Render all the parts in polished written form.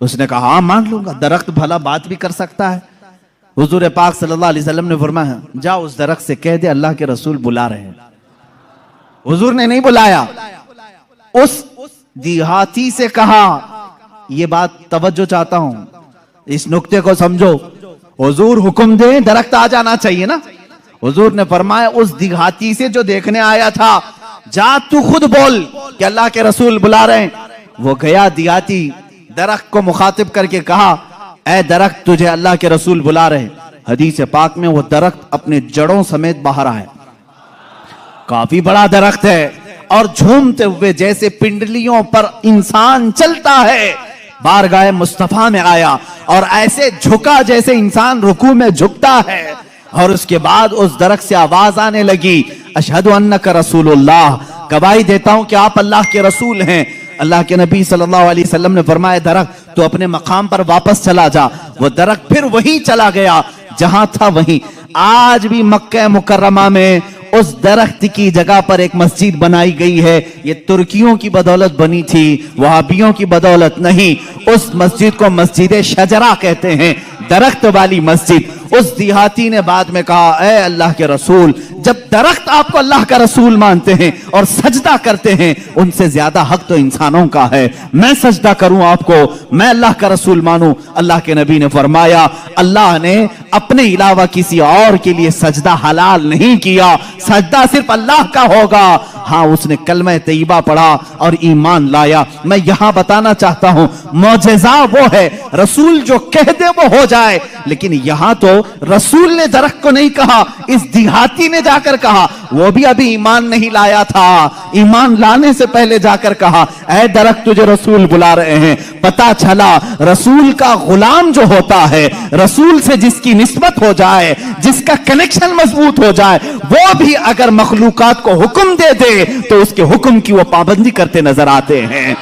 उसने कहा हाँ मान लूंगा, दरख्त भला बात भी कर सकता है। हुजूर पाक सल्लल्लाहु अलैहि वसल्लम ने फरमाया जा उस दरख्त से कह दे अल्लाह के रसूल बुला रहे हैं। हुजूर ने नहीं बुलाया, उस देहाती से कहा, ये बात तवज्जो चाहता हूं, इस नुक्ते को समझो। हुजूर हुक्म दे दरख्त आ जाना चाहिए ना। हुजूर ने फरमाया उस देहाती से जो देखने आया था, जा तू खुद बोल कि अल्लाह के रसूल बुला रहे हैं। वो गया देहाती, दरख्त को मुखातिब करके कहा ऐ दरख्त तुझे अल्लाह के रसूल बुला रहे। हदीस पाक में वो दरख्त अपने जड़ों समेत बाहर आया, काफी बड़ा दरख्त है, और झूमते हुए जैसे पिंडलियों पर इंसान चलता है बारगाह मुस्तफा में आया, और ऐसे झुका जैसे इंसान रुकू में झुकता है। और उसके बाद उस दरख्त से आवाज आने लगी अशहदु अन्नका रसूलुल्लाह, गवाही देता हूं कि आप अल्लाह के रसूल हैं। अल्लाह के नबी सल्लल्लाहु अलैहि वसल्लम ने फरमाया दरख्त तो अपने मकाम पर वापस चला जा। वो दरख्त फिर वहीं चला गया जहां था वहीं। आज भी मक्का मुकर्रमा में उस दरख्त की जगह पर एक मस्जिद बनाई गई है। ये तुर्कियों की बदौलत बनी थी, वहाबियों की बदौलत नहीं। उस मस्जिद को मस्जिद शजरा कहते हैं, दरख्त वाली मस्जिद। उस देहाती ने बाद में कहा ऐ अल्लाह के रसूल, जब दरख्त आपको अल्लाह का रसूल मानते हैं और सजदा करते हैं, उनसे ज्यादा हक तो इंसानों का है। मैं सजदा करूं आपको, मैं अल्लाह का रसूल मानूं। अल्लाह के नबी ने फरमाया अल्लाह ने अपने अलावा किसी और के लिए सजदा हलाल नहीं किया, सजदा सिर्फ अल्लाह का होगा। हाँ, उसने कलमा तैयबा पढ़ा और ईमान लाया। मैं यहां बताना चाहता हूं मौजज़ा वो है रसूल जो कह दे वो हो जाए, लेकिन यहां तो रसूल ने दरख्त को नहीं कहा, इस देहाती ने जाकर कहा। वो भी अभी ईमान नहीं लाया था, ईमान लाने से पहले जाकर कहा ऐ दरख्त तुझे रसूल बुला रहे हैं। पता चला रसूल का गुलाम जो होता है, रसूल से जिसकी निस्बत हो जाए, जिसका कनेक्शन मजबूत हो जाए, वो भी अगर मखलूकात को हुक्म दे दे तो उसके हुक्म की वो पाबंदी करते नजर आते हैं,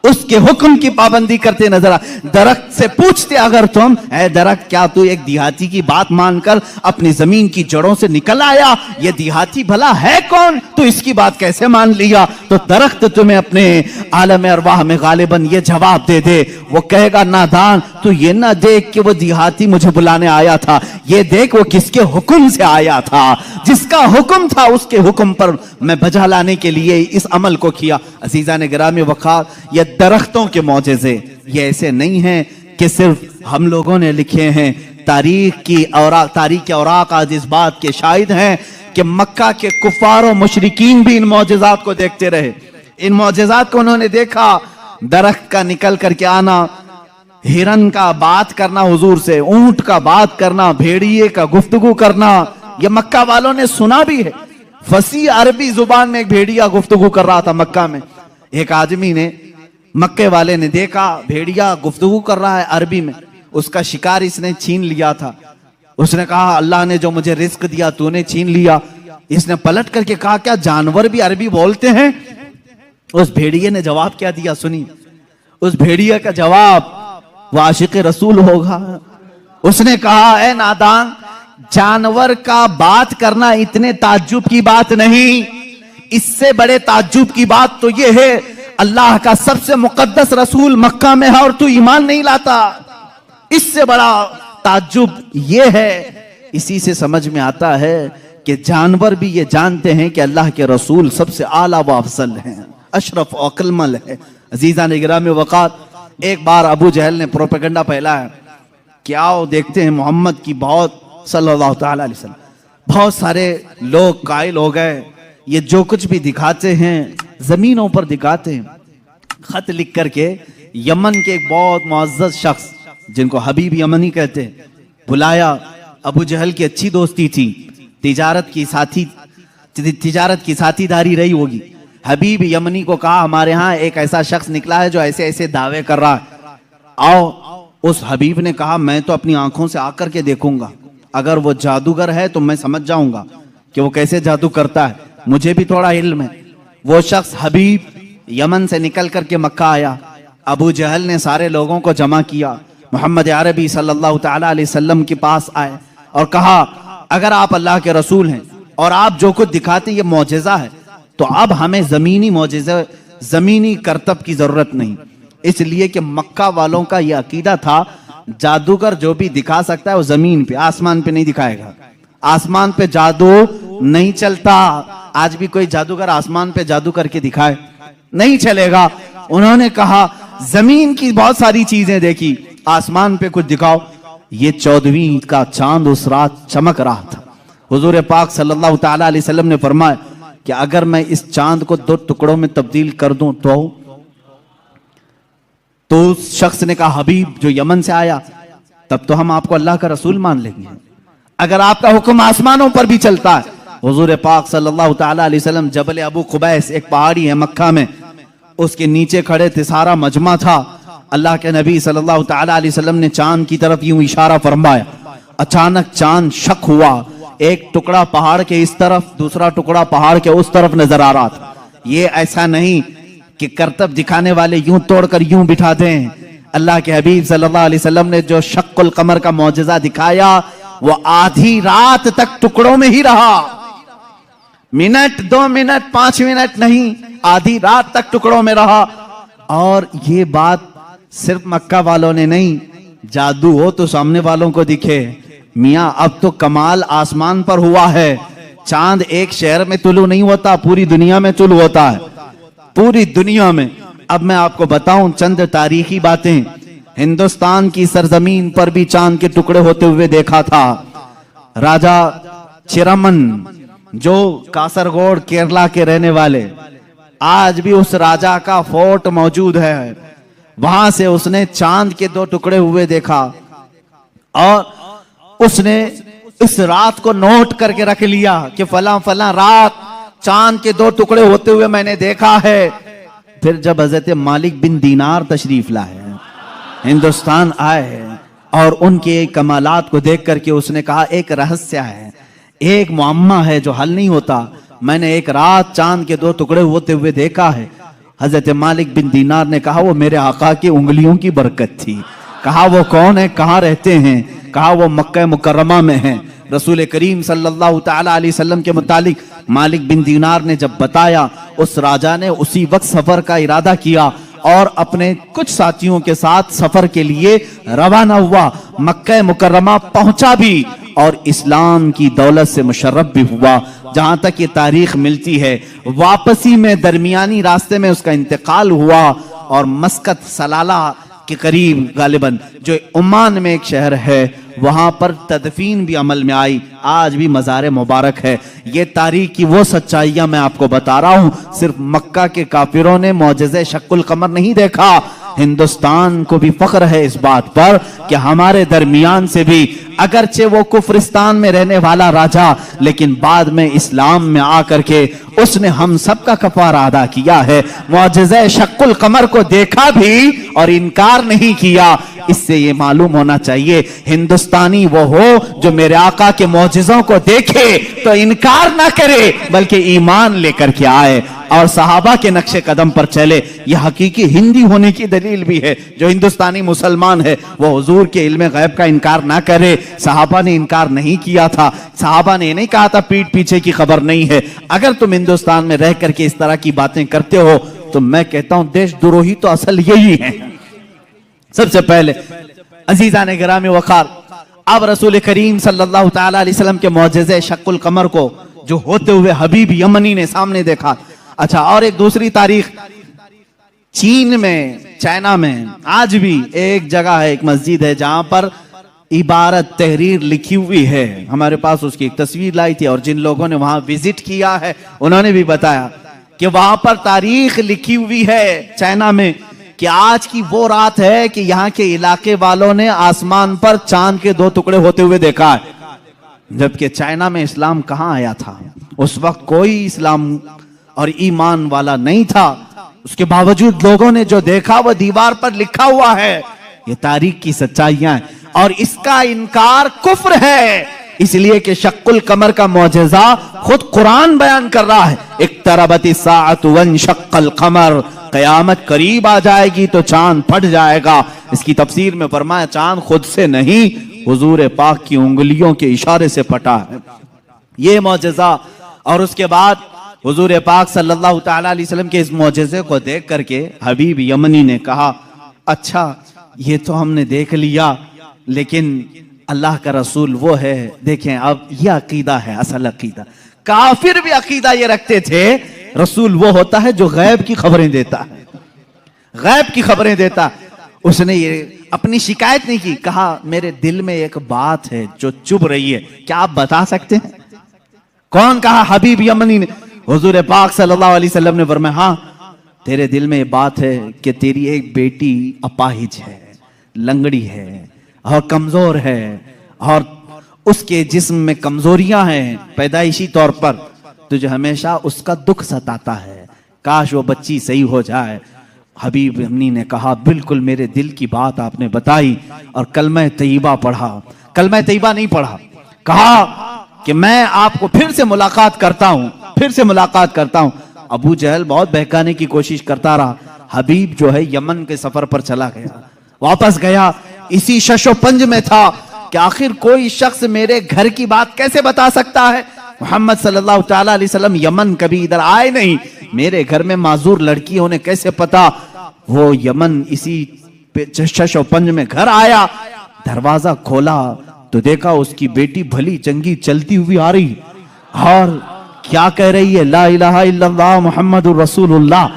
उसके हुक्म की पाबंदी करते नजर आ। दरख्त से पूछते अगर तुम ऐ दरख्त क्या तू एक देहाती की बात मानकर अपनी जमीन की जड़ों से निकल आया? ये देहाती भला है कौन, तू इसकी बात कैसे मान लिया? तो दरख्त तुम्हें अपने आलम अरवाह में गालिबन ये जवाब दे दे। वो कहेगा नादान, तू ये ना देख कि वो देहाती मुझे बुलाने आया था, ये देख वो किसके हुक्म से आया था। जिसका हुक्म था उसके हुक्म पर मैं बजा लाने के लिए इस अमल को किया। अजीजा ने गिरामी वक़ार, ये दरख्तों के मौजज़े ये ऐसे नहीं हैं कि सिर्फ हम लोगों ने लिखे हैं। तारीख के औराक आज इस बात के शाहिद हैं कि मक्का के कुफार और मुशरिकीन भी इन मौजज़ात को देखते रहे। इन मौजज़ात को उन्होंने देखा, दरख्त का निकल करके आना, हिरन का बात करना हुजूर से, ऊंट का बात करना, भेड़िए का गुफ्तगू करना, ये मक्का वालों ने सुना भी है। फसी अरबी जुबान में एक भेड़िया गुफ्तगू कर रहा था मक्का में। एक आदमी ने, मक्के वाले ने देखा भेड़िया गुफ्तगू कर रहा है अरबी में, उसका शिकार इसने छीन लिया था। उसने कहा अल्लाह ने जो मुझे रिस्क दिया तूने छीन लिया। इसने पलट करके कहा क्या जानवर भी अरबी बोलते हैं? उस भेड़िए ने जवाब क्या दिया सुनिए। उस भेड़िए का जवाब वो आशिक रसूल होगा। उसने कहा ए नादान, जानवर का बात करना इतने ताज्जुब की बात नहीं, इससे बड़े ताज्जुब की बात तो यह है अल्लाह का सबसे मुकद्दस रसूल मक्का में है और तू ईमान नहीं लाता। इससे बड़ा ताज्जुब ये है। इसी से समझ में आता है कि जानवर भी ये जानते हैं कि अल्लाह के रसूल सबसे आला व अफजल हैं, अशरफ और अकलमल है। अजीजा ने गिरामी वक़ार, एक बार अबू जहल ने प्रोपेगेंडा फैलाया कि आओ देखते हैं मोहम्मद की बहुत सल्लल्लाहु तआला अलैहि वसल्लम, बहुत सारे लोग कायल हो गए, ये जो कुछ भी दिखाते हैं जमीनों पर दिखाते हैं। खत लिख करके यमन के एक बहुत मुअज़्ज़ज़ शख्स जिनको हबीब यमनी कहते हैं बुलाया। अबू जहल की अच्छी दोस्ती थी, तिजारत की साथीदारी रही होगी। हबीब यमनी को कहा हमारे यहाँ एक ऐसा शख्स निकला है जो ऐसे ऐसे दावे कर रहा है, आओ। उस हबीब ने कहा मैं तो अपनी आंखों से आकर के देखूंगा, अगर वो जादूगर है तो मैं समझ जाऊंगा कि वो कैसे जादू करता है, मुझे भी थोड़ा इल्म है। वो शख्स हबीब यमन से निकल करके मक्का आया। अबू जहल ने सारे लोगों को जमा किया, मोहम्मद अरबी सल्लल्लाहु तआला अलैहि वसल्लम के पास आए और कहा अगर आप अल्लाह के रसूल हैं और आप जो कुछ दिखाते ये मौजज़ा है, तो अब हमें जमीनी मौजज़ा, जमीनी करतब की जरूरत नहीं, इसलिए कि मक्का वालों का यह अकीदा था जादूगर जो भी दिखा सकता है वो जमीन पे, आसमान पे नहीं दिखाएगा। आसमान पे जादू नहीं चलता। आज भी कोई जादूगर आसमान पे जादू करके दिखाए, नहीं चलेगा। उन्होंने कहा जमीन की बहुत सारी चीजें देखी, आसमान पे कुछ दिखाओ। ये 14वीं ईद का चांद उस रात चमक रहा था। हुजूर पाक सल्लल्लाहु ताला अलैहि वसल्लम ने फरमाया कि अगर मैं इस चांद को 2 टुकड़ों में तब्दील कर दूं तो उस शख्स ने कहा हबीब जो यमन से आया, तब तो हम आपको अल्लाह का रसूल मान लेंगे। अगर आपका हुक्म आसमानों पर भी चलता है। हुजूर पाक सल्लल्लाहु ताला अलैहि वसल्लम जबल अबू कुबैस, एक पहाड़ी है मक्का में, उसके नीचे खड़े थे, सारा मजमा था। अल्लाह के नबी सल्लल्लाहु ताला अलैहि वसल्लम ने चांद की तरफ यूं इशारा फरमाया। अचानक चांद शक हुआ, एक टुकड़ा पहाड़ के इस तरफ, दूसरा टुकड़ा पहाड़ के उस तरफ नजर आ रहा था। ये ऐसा नहीं कि करतब दिखाने वाले यूं तोड़कर यूं बिठा दें। अल्लाह के हबीब सल्लल्लाहु अलैहि वसल्लम ने जो शक्कुल कमर का मौजज़ा दिखाया वो आधी रात तक टुकड़ों में ही रहा। मिनट, 2 मिनट, 5 मिनट नहीं, आधी रात तक टुकड़ों में रहा। और ये बात सिर्फ मक्का वालों ने नहीं, जादू हो तो सामने वालों को दिखे। मियां अब तो कमाल आसमान पर हुआ है। चांद एक शहर में तुलू नहीं होता, पूरी दुनिया में तुलू होता है, पूरी दुनिया में। अब मैं आपको बताऊं चंद तारीखी बातें। हिंदुस्तान की सरजमीन पर भी चांद के टुकड़े होते हुए देखा था। राजा चिरमन जो कासरगोड केरला के रहने वाले, आज भी उस राजा का फोर्ट मौजूद है। वहां से उसने चांद के 2 टुकड़े हुए देखा और उसने इस रात को नोट करके रख लिया कि फला फला रात चांद के 2 टुकड़े होते हुए मैंने देखा है। फिर जब हजरत मालिक बिन दीनार तशरीफ लाए, हिंदुस्तान आए और उनके कमालात को देख करके उसने कहा एक रहस्य है, एक मुअम्मा है जो हल नहीं होता। मैंने एक रात चांद के 2 टुकड़े होते हुए देखा है। हजरत मालिक बिन दीनार ने कहा वो मेरे आका की उंगलियों की बरकत थी। कहा वो कौन है, कहाँ रहते हैं? कहा वो मक्का मुकर्रमा में है। रसूल करीम सल्लल्लाहु ताला अलैहि वसल्लम के मुतालिक मालिक बिन दीनार ने जब बताया, उस राजा ने उसी वक्त सफर का इरादा किया और अपने कुछ साथियों के साथ सफर के लिए रवाना हुआ। मक्का मुकर्रमा पहुंचा भी और इस्लाम की दौलत से मुशर्रफ भी हुआ। जहां तक ये तारीख मिलती है, वापसी में दरमियानी रास्ते में उसका इंतकाल हुआ और मस्कत सलाला के करीब गालिबन जो ओमान में एक शहर है, वहां पर तदफीन भी अमल में आई। आज भी मज़ार मुबारक है। ये तारीख की वो सच्चाइयां मैं आपको बता रहा हूं। सिर्फ मक्का के काफिरों ने मौजज़े शक्कुल कमर नहीं देखा, हिंदुस्तान को भी फख्र है इस बात पर कि हमारे दरमियान से भी, अगरचे वो कुफरिस्तान में रहने वाला राजा, लेकिन बाद में इस्लाम में आकर के उसने हम सब का कफारा अदा किया है। मौजज़े शक्कुल कमर को देखा भी और इनकार नहीं किया। इससे ये मालूम होना चाहिए हिंदुस्तानी वो हो जो मेरे आका के मौजज़ों को देखे तो इनकार ना करे, बल्कि ईमान लेकर के आए और सहाबा के नक्शे कदम पर चले। यह हकीकी हिंदी होने की दलील भी है। जो हिंदुस्तानी मुसलमान है वो हुजूर के इल्म गैब का इनकार ना करे। सहाबा ने इनकार नहीं किया था। सहाबा ने नहीं कहा था पीठ पीछे की खबर नहीं है। अगर तुम हिंदुस्तान में रह करके इस तरह की बातें करते हो तो मैं कहता हूं देशद्रोही तो असल यही है। सबसे पहले अजीजा ने गिरामी वकार, अब रसूल करीम सल्लल्लाहु ताला अलैहि वसल्लम के मौजज़े शक्कुल कमर को जो होते हुए हबीब यमनी ने सामने देखा। अच्छा, और एक दूसरी तारीख, चीन में, चाइना में आज भी एक जगह है, एक मस्जिद है जहां पर इबारत तहरीर लिखी हुई है। हमारे पास उसकी एक तस्वीर लाई थी और जिन लोगों ने वहां विजिट किया है उन्होंने भी बताया कि वहां पर तारीख लिखी हुई है चाइना में कि आज की वो रात है कि यहाँ के इलाके वालों ने आसमान पर चांद के 2 टुकड़े होते हुए देखा है। जबकि चाइना में इस्लाम कहाँ आया था? उस वक्त कोई इस्लाम और ईमान वाला नहीं था। उसके बावजूद लोगों ने जो देखा वो दीवार पर लिखा हुआ है। ये तारीख की सच्चाइयां हैं और इसका इनकार कुफ्र है। इसलिए कि शक्कुल कमर का मौजज़ा खुद कुरान बयान कर रहा है। इक्तरबति साअतु वंशक्कल कमर, कयामत करीब आ जाएगी तो चांद फट जाएगा। इसकी तफसीर में फरमाया चांद खुद से नहीं, हुजूर पाक की उंगलियों के इशारे से फटा है। ये मौजज़ा। और उसके बाद हुजूर पाक सल्लल्लाहु ताला अलैहि वसल्लम के इस मौजज़े को देख करके हबीब यमनी ने कहा अच्छा ये तो हमने देख लिया, लेकिन अल्लाह का रसूल वो है। देखें अब ये अकीदा है, असल अकीदा। काफिर भी अकीदा ये रखते थे रसूल वो होता है जो गैब की खबरें देता है, गैब की खबरें देता। उसने ये अपनी शिकायत नहीं की, कहा मेरे दिल में एक बात है जो चुभ रही है, क्या आप बता सकते हैं? कौन कहा? हबीब यमनी ने। हुजूर पाक सल्लल्लाहु अलैहि वसल्लम ने फरमाया, हाँ तेरे दिल में ये बात है कि तेरी एक बेटी अपाहिज है, लंगड़ी है और कमजोर है, और उसके जिस्म में कमजोरियां हैं पैदाइशी तौर पर, तुझे हमेशा उसका दुख सताता है, काश वो बच्ची सही हो जाए। हबीब यमनी ने कहा बिल्कुल मेरे दिल की बात आपने बताई, और कलमा तैयबा पढ़ा। कलमा तैयबा नहीं पढ़ा, कहा कि मैं आपको फिर से मुलाकात करता हूं, फिर से मुलाकात करता हूं। अबू जहल बहुत बहकाने की कोशिश करता रहा। हबीब जो है यमन के सफर पर चला गया, वापस गया, इसी शशोपंज में था कि आखिर कोई शख्स मेरे घर की बात कैसे बता सकता है। मोहम्मद सल्लल्लाहु ताला अलैहि वसल्लम यमन कभी इधर आए नहीं, मेरे घर में माजूर लड़की होने कैसे पता। वो यमन इसी शशोपंज में घर आया, दरवाजा खोला तो देखा उसकी बेटी भली चंगी चलती हुई आ रही, और क्या कह रही है, ला इलाहा इल्लल्लाह मुहम्मदुर रसूलुल्लाह।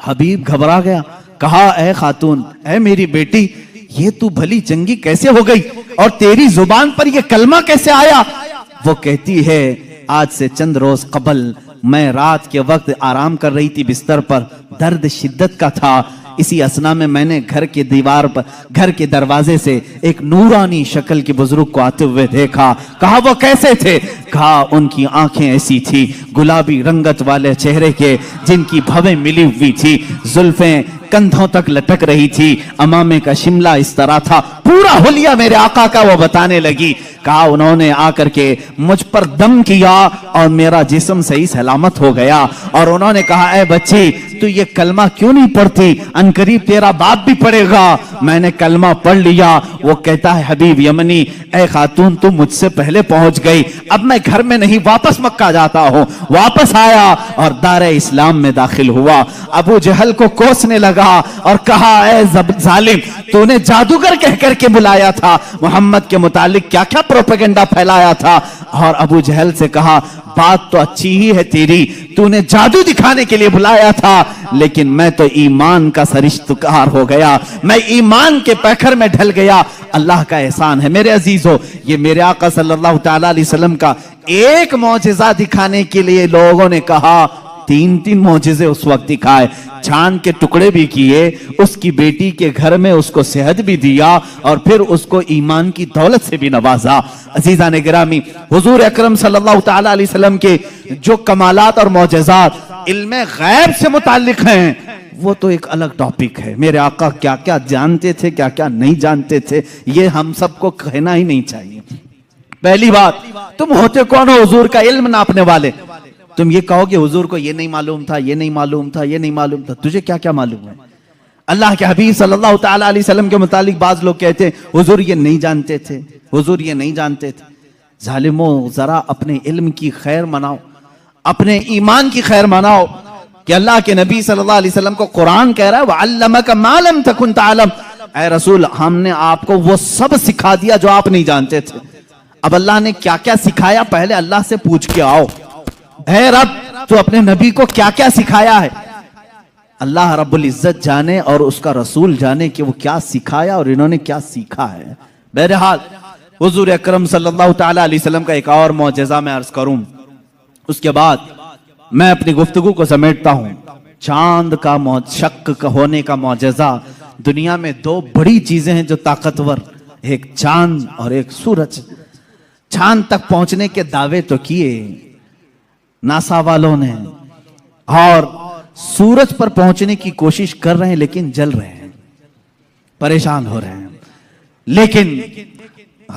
हबीब घबरा गया, कहा ए खातून, ए मेरी बेटी, ये तू भली चंगी कैसे हो गई और तेरी जुबान पर ये कलमा कैसे आया? वो कहती है आज से चंद रोज कबल मैं रात के वक्त आराम कर रही थी बिस्तर पर, दर्द शिद्दत का था, इसी असना में मैंने घर के दीवार पर, घर के दरवाजे से एक नूरानी शक्ल के बुजुर्ग को आते हुए देखा। कहा वो कैसे थे? कहा उनकी आंखें ऐसी थी गुलाबी रंगत वाले चेहरे के, जिनकी भवें मिली हुई थी, जुल्फें कंधों तक लटक रही थी, अमामे का शिमला इस तरह था, पूरा हुलिया मेरे आका का वो बताने लगी। कहा उन्होंने आकर के मुझ पर दम किया और मेरा जिस्म सही सलामत हो गया, और उन्होंने कहा ए बच्ची तू ये कलमा क्यों नहीं पढ़ती, अनकरीब तेरा बाप भी पढ़ेगा। मैंने कलमा पढ़ लिया। वो कहता है हबीब यमनी, ए खातून तू मुझसे पहले पहुंच गई, अब मैं घर में नहीं वापस मक्का जाता हूँ। वापस आया और दारे इस्लाम में दाखिल हुआ। अबू जहल को कोसने लगा और कहा ए जालिम, तूने जादूगर कह करके बुलाया था, मोहम्मद के मुतालिक क्या क्या प्रोपेगेंडा फैलाया था। और अबू जहल से कहा बात तो अच्छी ही है तेरी, तूने जादू दिखाने के लिए बुलाया था, लेकिन मैं तो ईमान का सरिश्तकार हो गया, मैं ईमान के पैखर में ढल गया। अल्लाह का एहसान है मेरे अजीजों, ये मेरे आका सल्लल्लाहु ताला अलैहि वसल्लम का एक मौजिजा दिखाने के लिए लोगों ने कहा 3-3 मौजिजे उस वक्त दिखाए, चांद के टुकड़े भी किए, उसकी बेटी के घर में उसको सेहत भी दिया, और फिर उसको ईमान की दौलत से भी नवाजा। अजीजा ने गिरामी, हुजूर अकरम सल्लल्लाहु ताला अलैहि वसल्लम के जो कमालात और मौजज़ात इल्मे गैब से मुताल्लिक हैं, वो तो एक अलग टॉपिक है। मेरे आका क्या क्या जानते थे, क्या क्या नहीं जानते थे, ये हम सबको कहना ही नहीं चाहिए। पहली बात, तुम होते कौन हो हुजूर का इल्म नापने वाले? तुम ये कहोगे हुजूर को ये नहीं मालूम था, ये नहीं मालूम था, ये नहीं मालूम था, तुझे क्या क्या मालूम है? अल्लाह के हबीब सल्लल्लाहु ताला अलैहि वसल्लम के मुतालिक बाज लोग कहते हैं हुजूर ये नहीं जानते थे, हुजूर ये नहीं जानते थे। जालिमों, जरा अपने इल्म की खैर मनाओ, अपने ईमान की खैर मनाओ कि अल्लाह के नबी सल्लल्लाहु अलैहि वसल्लम को कुरान कह रहा है वअल्लमका मा लम तकुन तअलम, ऐ रसूल हमने आपको वो सब सिखा दिया जो आप नहीं जानते थे। अब अल्लाह ने क्या क्या सिखाया, पहले अल्लाह से पूछ के आओ, ऐ रब तू अपने नबी को क्या क्या सिखाया है। अल्लाह रब्बुल इज्जत जाने और उसका रसूल जाने कि वो क्या सिखाया और इन्होंने क्या सीखा है। बहरहाल हुजूर अकरम सल्लल्लाहु ताला अलैहि वसल्लम का एक और मौजज़ा मैं अर्ज करूं, उसके बाद मैं अपनी गुफ्तगू को समेटता हूं। चांद का शक का होने का मौजज़ा। दुनिया में 2 बड़ी चीजें हैं जो ताकतवर, एक चांद और एक सूरज। चांद तक पहुंचने के दावे तो किए नासा वालों ने, और सूरज पर पहुंचने की कोशिश कर रहे हैं, लेकिन जल रहे हैं, परेशान हो रहे हैं। लेकिन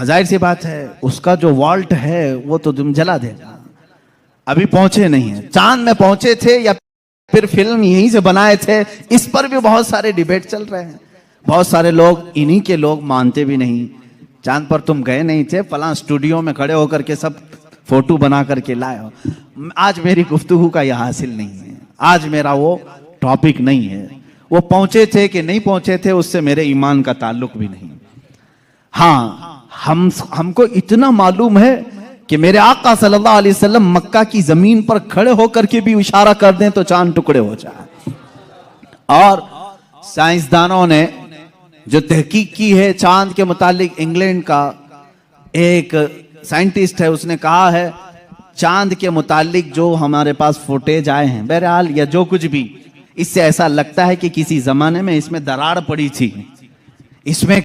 जाहिर सी बात है उसका जो वॉल्ट है वो तो तुम जला देगा। अभी पहुंचे नहीं है, चांद में पहुंचे थे या फिर फिल्म यहीं से बनाए थे, इस पर भी बहुत सारे डिबेट चल रहे हैं। बहुत सारे लोग, इन्हीं के लोग मानते भी नहीं, चांद पर तुम गए नहीं थे, फलां स्टूडियो में खड़े होकर के सब फोटो बना करके लाए हो। आज मेरी गुफ्तगू का यह हासिल नहीं है, आज मेरा वो टॉपिक नहीं है। वो पहुंचे थे कि नहीं पहुंचे थे उससे मेरे ईमान का ताल्लुक भी नहीं। हाँ, हमको इतना मालूम है कि मेरे आका सल्लल्लाहु अलैहि वसल्लम मक्का की जमीन पर खड़े होकर के भी इशारा कर दें तो चांद टुकड़े हो जाए। और साइंसदानों ने जो तहकीक की है चांद के मुतालिक, इंग्लैंड का एक साइंटिस्ट है, उसने कहा है चांद के मुतालिक जो हमारे पास फुटेज आए हैं, बहरहाल या जो कुछ भी, इससे ऐसा लगता है कि किसी जमाने में इसमें दरार पड़ी थी, इसमें